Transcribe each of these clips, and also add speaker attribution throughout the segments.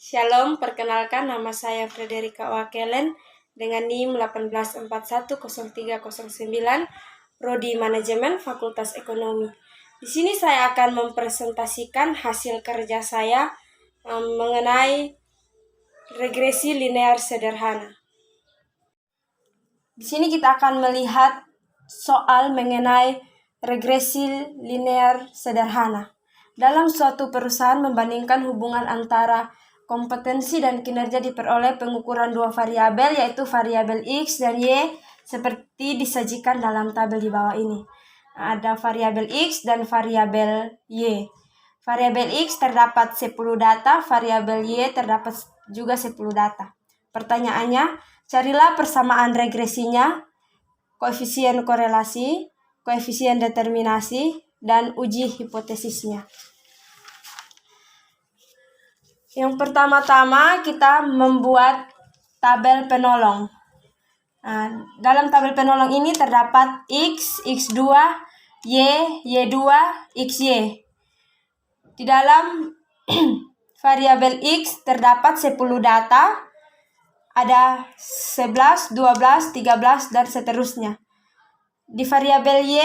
Speaker 1: Shalom, perkenalkan nama saya Frederika Wakelen dengan NIM 18410309, Prodi Manajemen Fakultas Ekonomi. Di sini saya akan mempresentasikan hasil kerja saya mengenai regresi linear sederhana. Di sini kita akan melihat soal mengenai regresi linear sederhana. Dalam suatu perusahaan membandingkan hubungan antara kompetensi dan kinerja diperoleh pengukuran dua variabel, yaitu variabel X dan Y, seperti disajikan dalam tabel di bawah ini. Ada variabel X dan variabel Y. Variabel X terdapat 10 data, variabel Y terdapat juga 10 data. Pertanyaannya, carilah persamaan regresinya, koefisien korelasi, koefisien determinasi, dan uji hipotesisnya. Yang pertama-tama kita membuat tabel penolong. Dalam tabel penolong ini terdapat X, X2, Y, Y2, XY. Di dalam variabel X terdapat 10 data, ada 11, 12, 13, dan seterusnya. Di variabel Y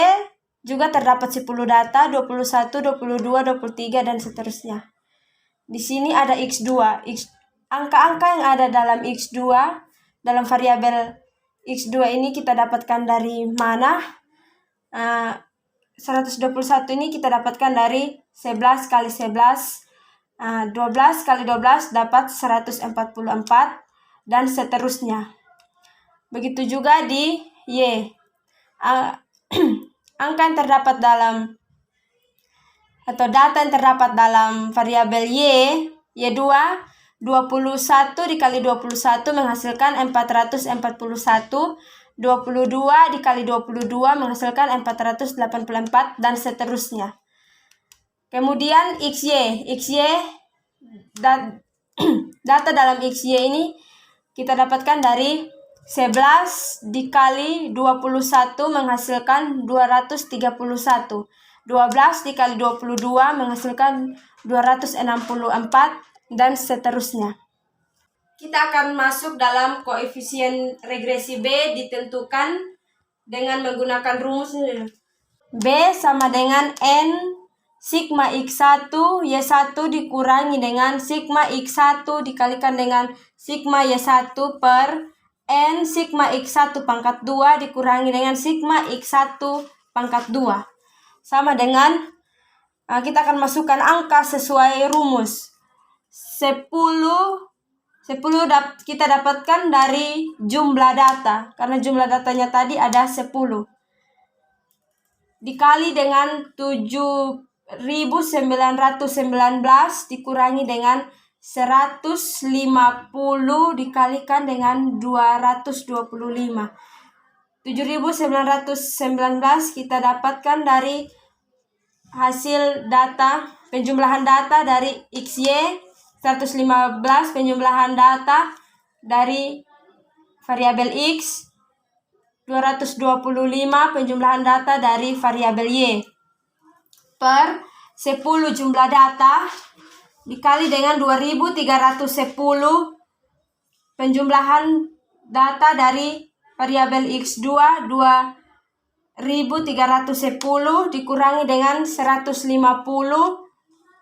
Speaker 1: juga terdapat 10 data, 21, 22, 23, dan seterusnya. Di sini ada X2. Angka-angka yang ada dalam X2, dalam variabel X2 ini kita dapatkan dari mana? 121 ini kita dapatkan dari 11 kali 11, 12 kali 12 dapat 144, dan seterusnya. Begitu juga di Y. Angka yang terdapat dalam atau data yang terdapat dalam variabel Y, Y2, 21 dikali 21 menghasilkan 441, 22 dikali 22 menghasilkan 484, dan seterusnya. Kemudian XY data dalam XY ini kita dapatkan dari 11 dikali 21 menghasilkan 231. 12 dikali 22 menghasilkan 264, dan seterusnya. Kita akan masuk dalam koefisien regresi B ditentukan dengan menggunakan rumus B sama dengan N sigma X1 Y1 dikurangi dengan sigma X1 dikalikan dengan sigma Y1 per N sigma X1 pangkat 2 dikurangi dengan sigma X1 pangkat 2. Sama dengan kita akan masukkan angka sesuai rumus. 10 kita dapatkan dari jumlah data, karena jumlah datanya tadi ada 10. Dikali dengan 7.919 dikurangi dengan 150 dikalikan dengan 225. 7.919 kita dapatkan dari hasil data, penjumlahan data dari XY, 115 penjumlahan data dari variabel X, 225 penjumlahan data dari variabel Y, per 10 jumlah data dikali dengan 2.310 penjumlahan data dari variabel X2, 2.310 dikurangi dengan 150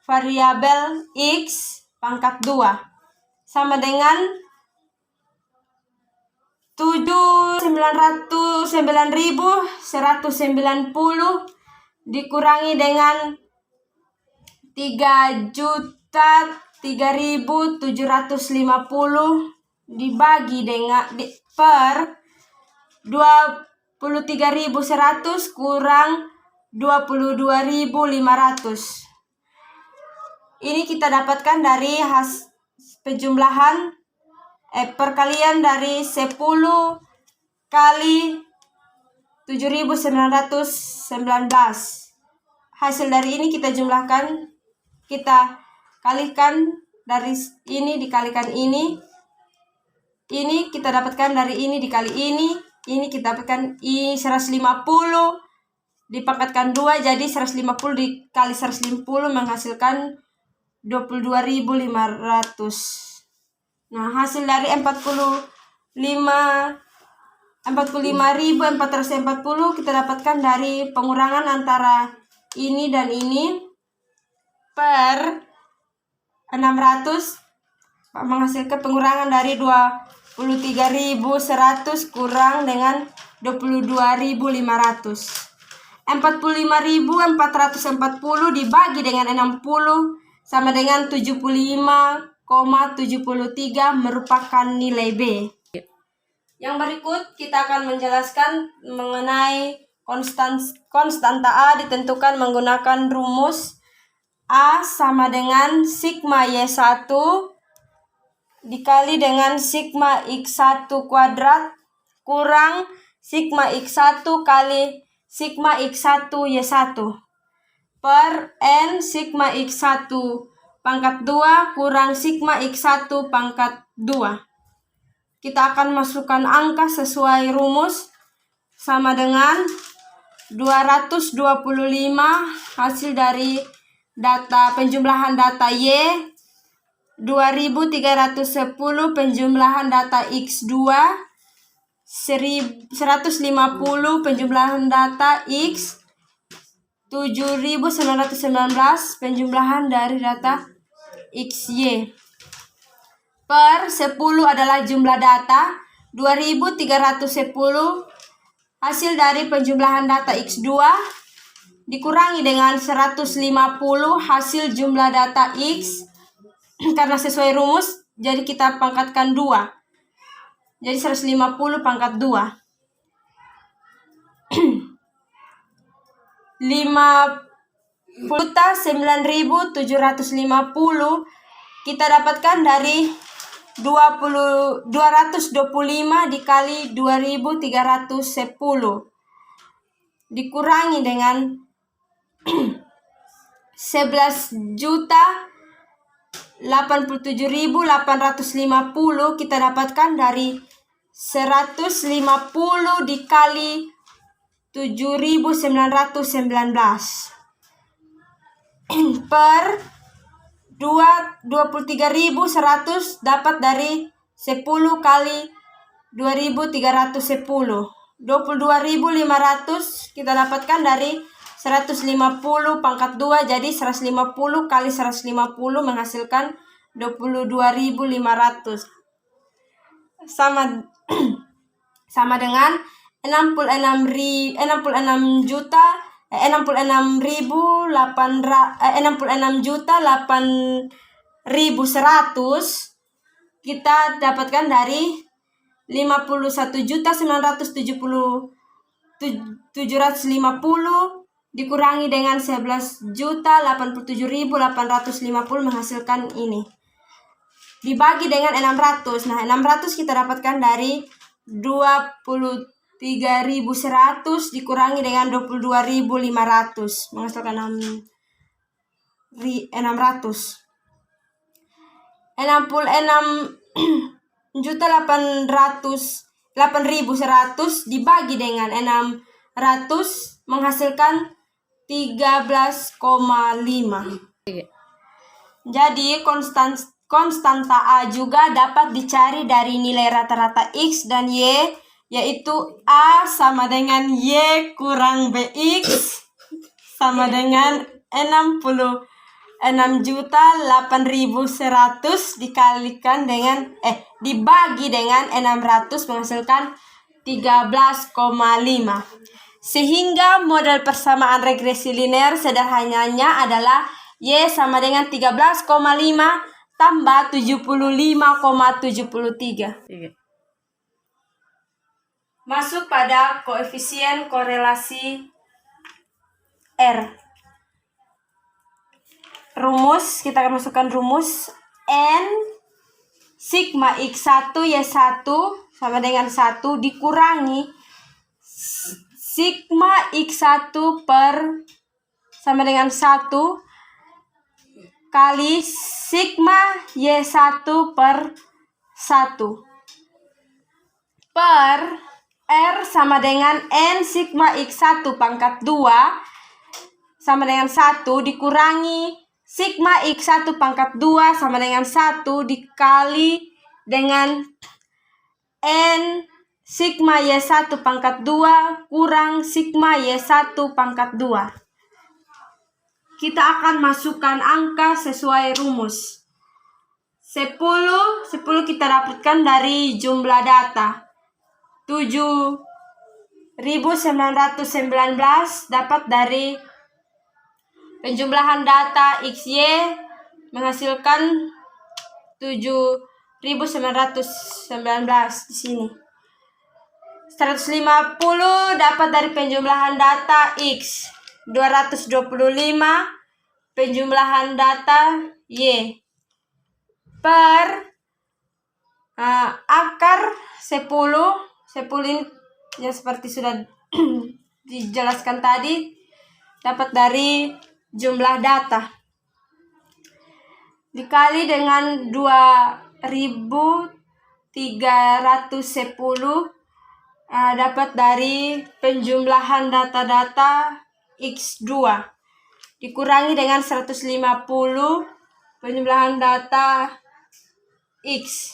Speaker 1: variabel X pangkat 2, sama dengan 9.190 dikurangi dengan 3.3.750 dibagi dengan per 23.100 kurang 22.500. Ini kita dapatkan dari penjumlahan perkalian dari 10 kali 7.919. Hasil dari ini kita jumlahkan, kita kalikan dari ini dikalikan ini kita dapatkan dari ini dikali ini kita dapatkan 150 dipangkatkan 2, jadi 150 dikali 150 menghasilkan 22.500. Nah, hasil dari 45.440 kita dapatkan dari pengurangan antara ini dan ini per 600 menghasilkan pengurangan dari 23.100 kurang dengan 22.500. 45.440 dibagi dengan 60 sama dengan 75,73 merupakan nilai B. Yang berikut kita akan menjelaskan mengenai konstanta A ditentukan menggunakan rumus A sama dengan sigma Y1 dikali dengan sigma X1 kuadrat kurang sigma X1 kali sigma X1 Y1 per N sigma X1 pangkat 2 kurang sigma X1 pangkat 2. Kita akan masukkan angka sesuai rumus sama dengan 225 hasil dari penjumlahan data Y, 2310 penjumlahan data X2, 150 penjumlahan data X, 7.919 penjumlahan dari data XY. Per 10 adalah jumlah data, 2.310 hasil dari penjumlahan data X2 dikurangi dengan 150 hasil jumlah data X karena sesuai rumus jadi kita pangkatkan 2. Jadi 150 pangkat 2. 5.9.750 kita dapatkan dari 225 dikali 2.310 dikurangi dengan 11.087.850 kita dapatkan dari 150 dikali 7.919 per 23.100 dapat dari 10 kali 2.310. 22.500 kita dapatkan dari 150 pangkat 2 jadi 150 kali 150 menghasilkan 22.500 sama dengan 66.800 kita dapatkan dari 51.970.750 dikurangi dengan 11.087.850 menghasilkan ini. Dibagi dengan 600. Nah, 600 kita dapatkan dari 23.100 dikurangi dengan 22.500 menghasilkan 600. 8.100 dibagi dengan 600 menghasilkan 13,5. Jadi konstanta A juga dapat dicari dari nilai rata-rata X dan Y, yaitu A sama dengan Y kurang BX sama dengan 66.8.100 dikalikan dengan dibagi dengan 600 menghasilkan 13,5. Sehingga model persamaan regresi linear sederhananya adalah Y sama dengan 13,5 tambah 75,73. Masuk pada koefisien korelasi R. Rumus, kita akan masukkan rumus N sigma X1 Y1 sama dengan 1 dikurangi sigma X1 per sama dengan 1 kali sigma Y1 per 1 per R sama dengan N sigma X1 pangkat 2 sama dengan 1 dikurangi sigma X1 pangkat 2 sama dengan 1 dikali dengan N sigma Y1 pangkat 2 kurang sigma Y1 pangkat 2. Kita akan masukkan angka sesuai rumus. 10 kita dapatkan dari jumlah data. 7.919 dapat dari penjumlahan data XY menghasilkan 7.919 di sini. 150 dapat dari penjumlahan data X. 225 penjumlahan data Y. Per akar 10 ini ya seperti sudah dijelaskan tadi, dapat dari jumlah data dikali dengan 2.310 dapat dari penjumlahan data-data X2 dikurangi dengan 150 penjumlahan data X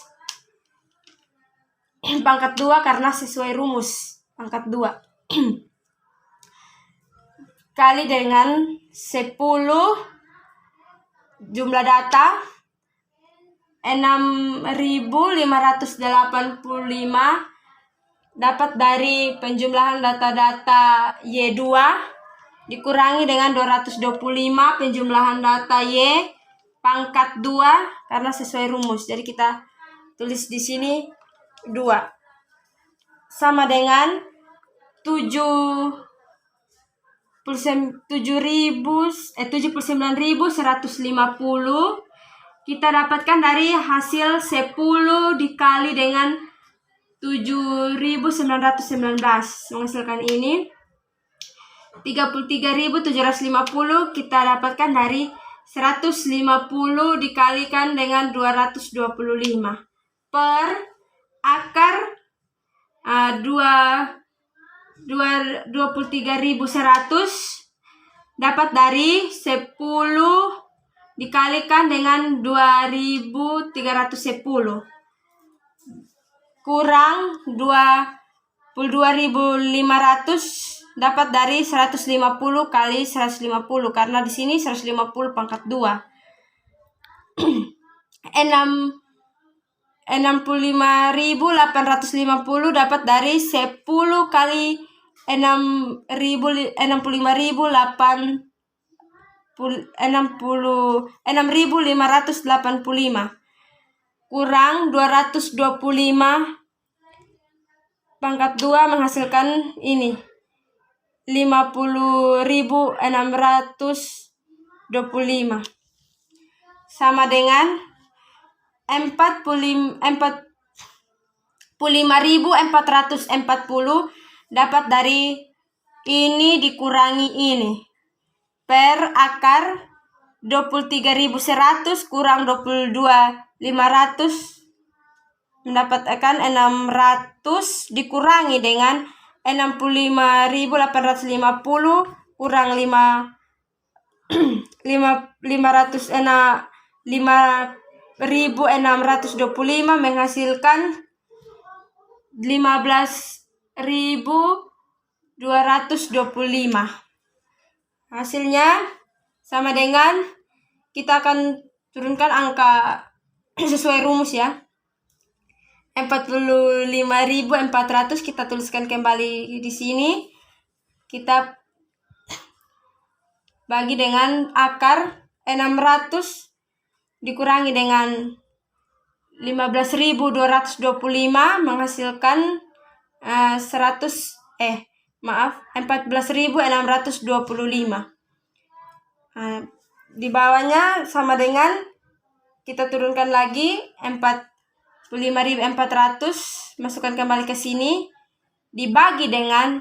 Speaker 1: pangkat 2 karena sesuai rumus pangkat 2 kali dengan 10 jumlah data 6.585 dapat dari penjumlahan data-data Y2 dikurangi dengan 225 penjumlahan data Y pangkat 2 karena sesuai rumus. Jadi kita tulis di sini 2 sama dengan 79.150 kita dapatkan dari hasil 10 dikali dengan 7.919 menghasilkan ini. 33.750 kita dapatkan dari 150 dikalikan dengan 225 per akar 23.100 dapat dari 10 dikalikan dengan 2.310 kurang 22.500 dapat dari 150 kali 150 karena di sini 150 pangkat 2. 65.850 dapat dari 10 kali 6.585 kurang 225 pangkat 2 menghasilkan ini 50.625 sama dengan 45.440 dapat dari ini dikurangi ini per akar 23.100 kurang 22.500 mendapatkan 600 dikurangi dengan 65.850 kurang 5.625 menghasilkan 15.225. Hasilnya sama dengan kita akan turunkan angka sesuai rumus ya. 45.400 kita tuliskan kembali di sini. Kita bagi dengan akar 600 dikurangi dengan 15.225 menghasilkan 14.625. Di bawahnya sama dengan kita turunkan lagi 45.400 masukkan kembali ke sini dibagi dengan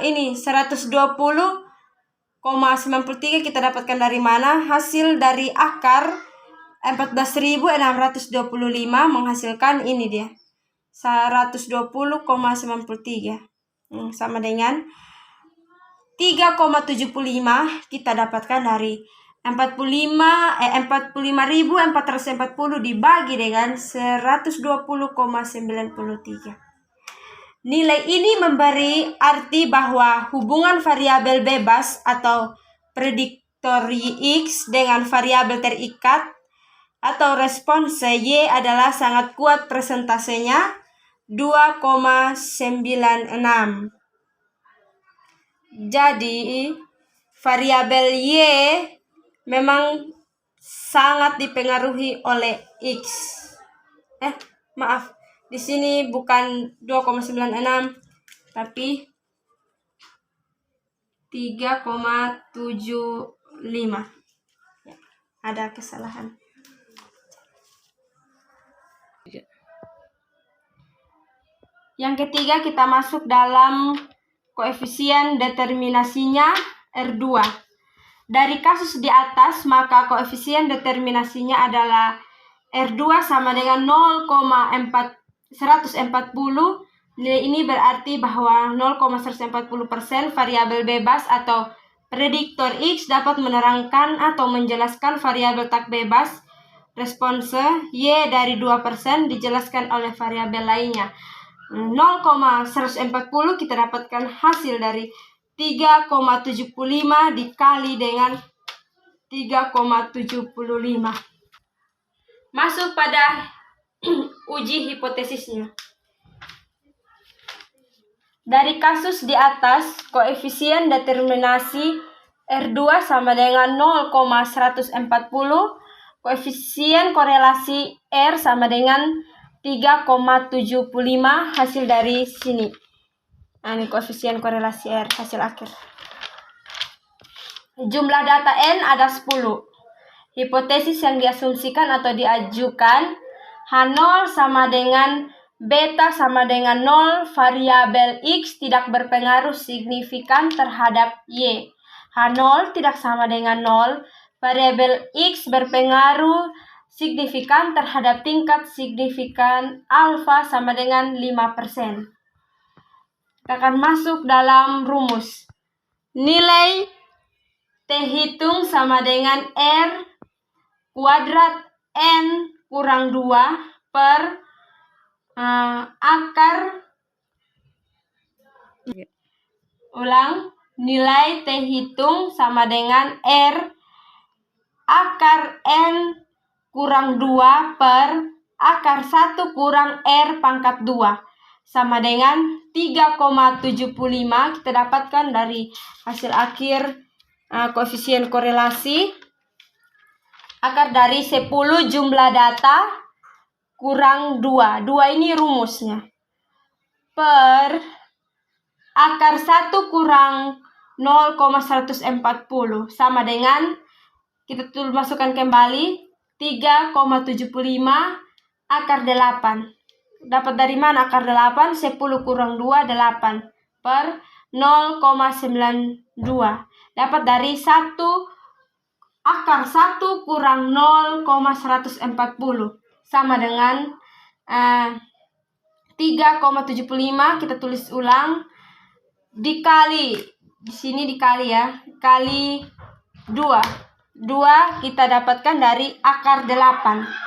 Speaker 1: ini 120,93 kita dapatkan dari mana? Hasil dari akar 14.625 menghasilkan ini dia 120,93 sama dengan 3,75 kita dapatkan dari 45.440 dibagi dengan 120,93. Nilai ini memberi arti bahwa hubungan variabel bebas atau prediktor X dengan variabel terikat atau respons Y adalah sangat kuat, persentasenya 2,96. Jadi variabel Y memang sangat dipengaruhi oleh X. Maaf, di sini bukan 2,96 tapi 3,75. Ya, ada kesalahan. Yang ketiga, kita masuk dalam koefisien determinasinya R2. Dari kasus di atas, maka koefisien determinasinya adalah R2 sama dengan 0,140. Nilai ini berarti bahwa 0,140% variabel bebas atau prediktor X dapat menerangkan atau menjelaskan variabel tak bebas. Response Y dari 2% dijelaskan oleh variabel lainnya. 0,140 kita dapatkan hasil dari 3,75 dikali dengan 3,75. Masuk pada uji hipotesisnya. Dari kasus di atas, koefisien determinasi R2 sama dengan 0,140, koefisien korelasi R sama dengan 3,75 hasil dari sini. Nah, ini koefisien korelasi R hasil akhir. Jumlah data N ada 10. Hipotesis yang diasumsikan atau diajukan H0 sama dengan beta sama dengan 0, variabel X tidak berpengaruh signifikan terhadap Y. H0 tidak sama dengan 0, variabel X berpengaruh signifikan terhadap tingkat signifikan alfa sama dengan 5%. Kita akan masuk dalam rumus. Nilai T hitung sama dengan R kuadrat N kurang 2 per akar. Ulang, nilai T hitung sama dengan R akar N kurang 2 per akar 1 kurang R pangkat 2 sama dengan 3,75. Kita dapatkan dari hasil akhir koefisien korelasi. Akar dari 10 jumlah data kurang 2. 2 ini rumusnya. Per akar 1 kurang 0,140 sama dengan, kita masukkan kembali, 3,75 akar 8. Dapat dari mana akar 8? 10 kurang 2, 8. Per 0,92. Dapat dari 1 akar 1 kurang 0,140. Sama dengan 3,75. Kita tulis ulang. Dikali, di sini dikali ya. Kali 2. 2 kita dapatkan dari akar 8.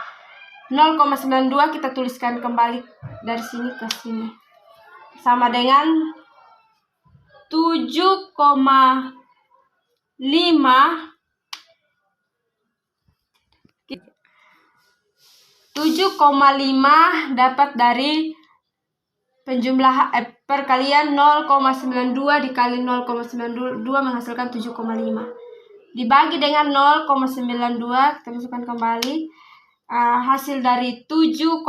Speaker 1: 0,92 kita tuliskan kembali dari sini ke sini. Sama dengan 7,5 dapat dari penjumlah perkalian 0,92 dikali 0,92 menghasilkan 7,5. Dibagi dengan 0,92, kita masukkan kembali. Hasil dari 7,5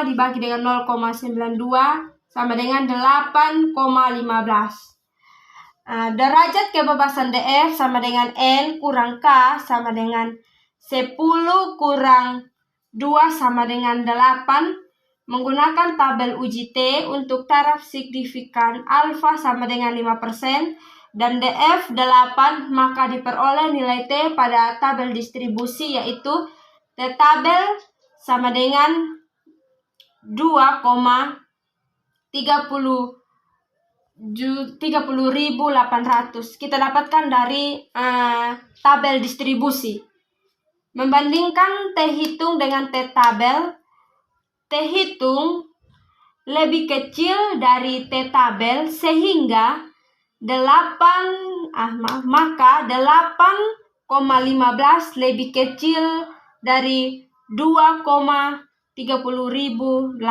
Speaker 1: dibagi dengan 0,92 sama dengan 8,15. Derajat kebebasan DF sama dengan N kurang K sama dengan 10 kurang 2 sama dengan 8. Menggunakan tabel uji T untuk taraf signifikan alfa sama dengan 5% dan DF 8, maka diperoleh nilai T pada tabel distribusi, yaitu T tabel sama dengan 2,30 30.800. Kita dapatkan dari tabel distribusi. Membandingkan T hitung dengan T tabel, T hitung lebih kecil dari T tabel sehingga maka 8,15 lebih kecil dari 2,30.800.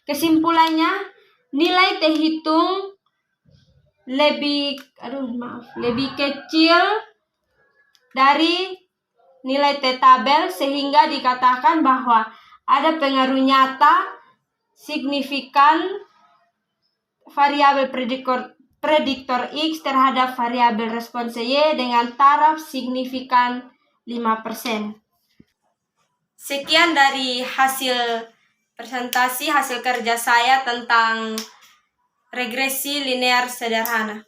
Speaker 1: Kesimpulannya, nilai T hitung lebih kecil dari nilai T tabel sehingga dikatakan bahwa ada pengaruh nyata signifikan variabel prediktor X terhadap variabel respons Y dengan taraf signifikan 5%. Sekian dari hasil presentasi, hasil kerja saya tentang regresi linear sederhana.